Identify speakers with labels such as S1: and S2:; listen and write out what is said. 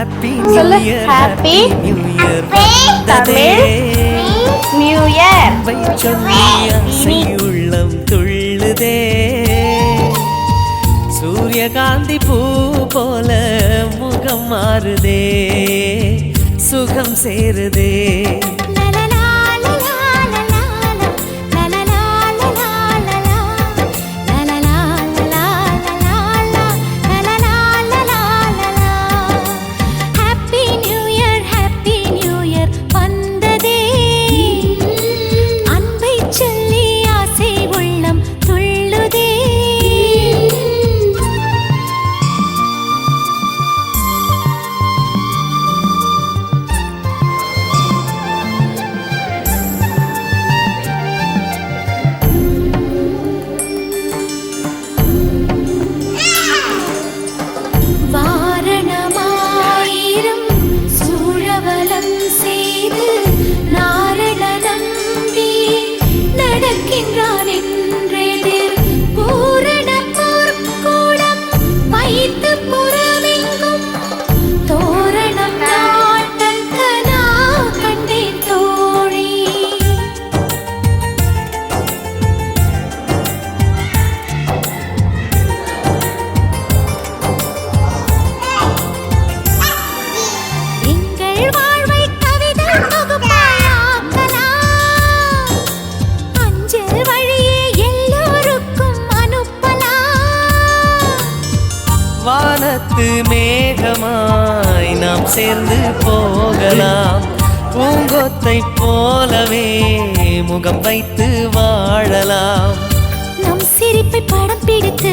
S1: சொல்லு happy Tamil new year.
S2: உள்ளம் துள்ளுதே சூரியகாந்தி பூ போல முகம் மாறுதே சுகம் சேருதே. வானத்து மேகமாய் நாம் சேர்ந்து போகலாம் பூங்கொத்தை போலவே முகம் வைத்து வாழலாம்.
S3: நம் சிரிப்பை படம் பிடித்து